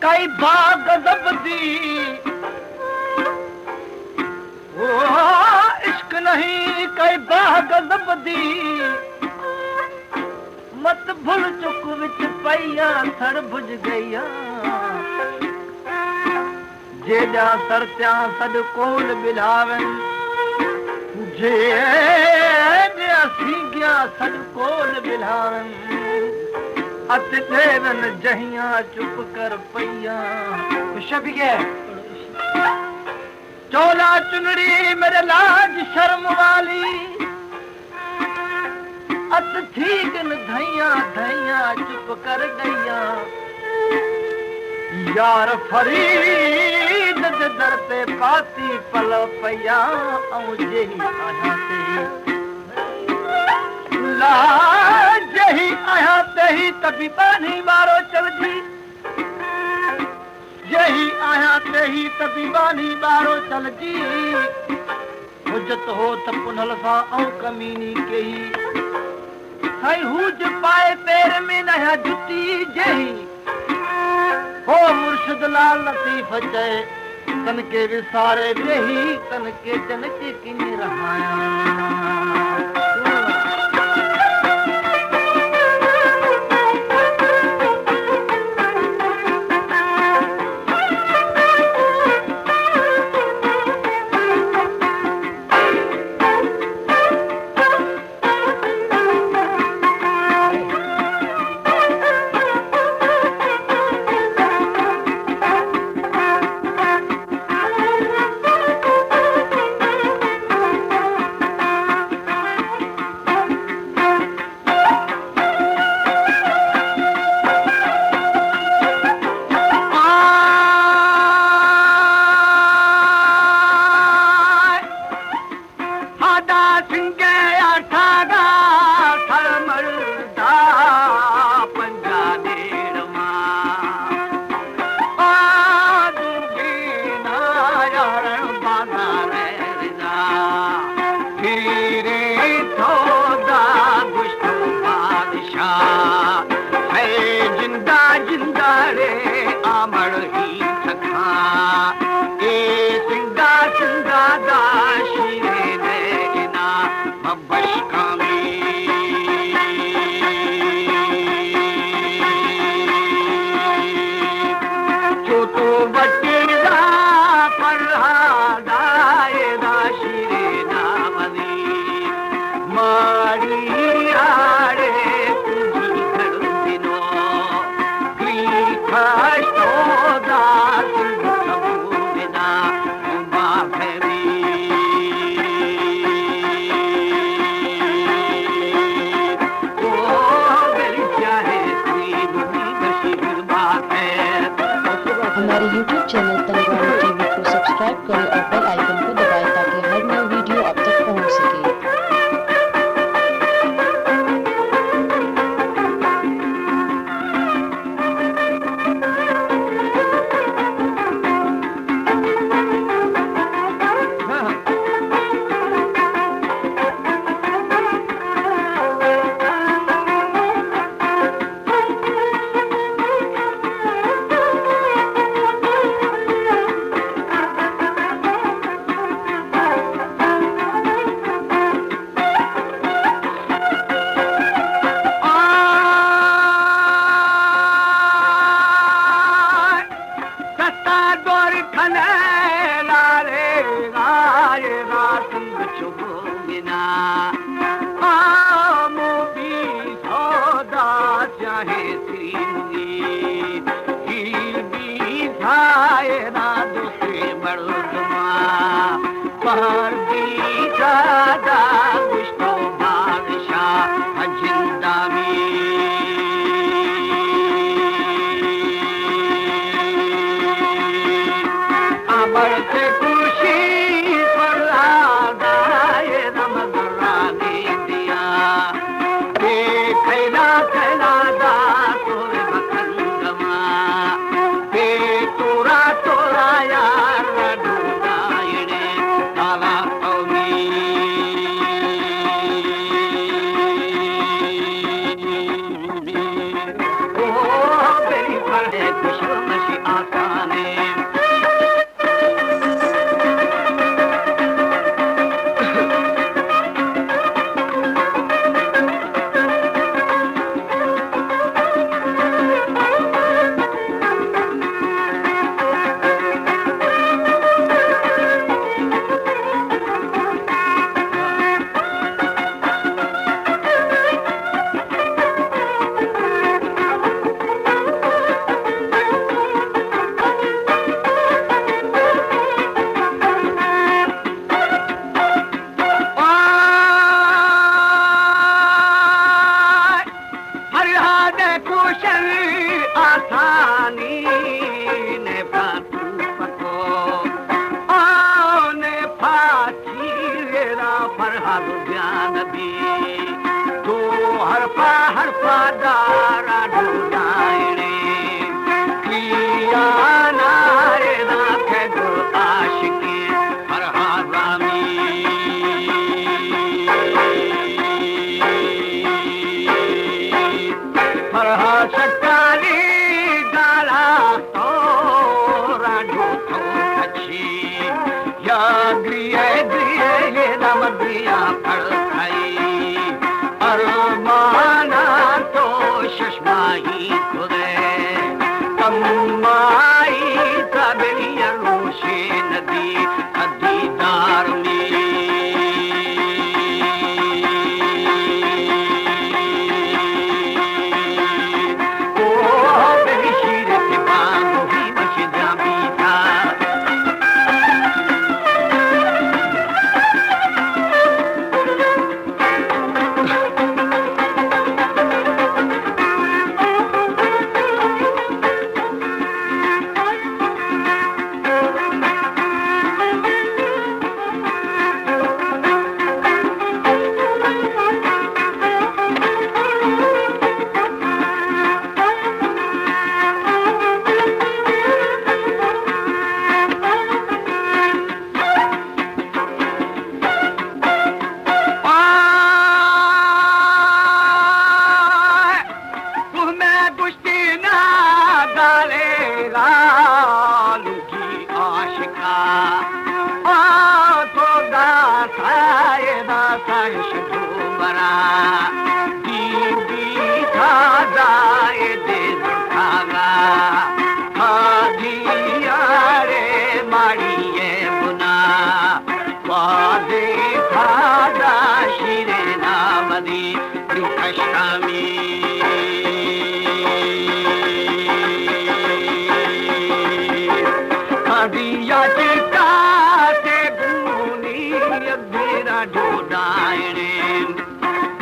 कई बाग दी इश्क नहीं कई बाग दी मत भुल चुक विच पईया सड़ भुज गईया जेड़ा सरत्या सद कोल बिलावन जेड़ा सीगिया सद कोल बिलावन अत देवन जहिया चुप कर पईया शबिगे चोला चुनड़ी मेरे लाज शर्म वाली अत ठीक न धैया धैया चुप कर गईया यार फरीद दे दर ते पाती पल पया ऐं जेही आया ते ला जेही आया ते ही तबीबानी वारो चल जी जेही आया ते ही तबीबानी वारो चल जी हुजत हो त पुनल सा ऐं कमीनी कही हाय हुज पाए पैर में नया जुती जेही हो मुर्शिद लाल लतीफ चए तन के विसारे वेही तन के जन के किन रहाया हमारे YouTube चैनल तनवानी टीवी को सब्सक्राइब करें और बेल आइकन को दबाएं ताकि हर नई वीडियो आप तक पहुंच सके। चाहे श्री बढ़ते खुशी पर आदाए रमज़रानी दिया के खैला खैला दा तोरे बखंगमा के तोरा तोरा यार ढूंढाइणे ताला कौमी ओ बेरी पड़े खुशमशी आसाने आसानी ने फातू पको ने फाची रेरा फरहाद ध्यान दी तो हर पा दारा ढूंढाइणे किया नारे ना खेदो आशिकी फरहाद फरहाद शक्काली गाला तोरा ढूंढो अच्छी या ग्रिये नम दिया पड़ खाई अरमाना तो सुषमाही खुदे कमाई तबलिया रोशे नदी दीदार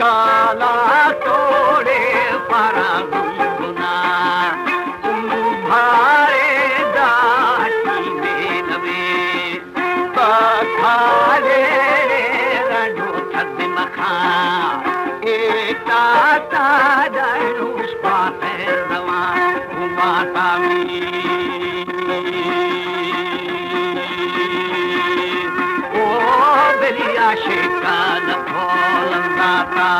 काला तोड़े पारा गुनगुना तुम्हारे दाटी में नवे खाले रंडो थद मखा एक ताता दरुष पाते रवा घुमाता ओ बलिया शिकान भोलंदाता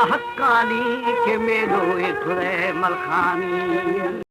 हक्कानी के मेलो ठुरे मलखानी।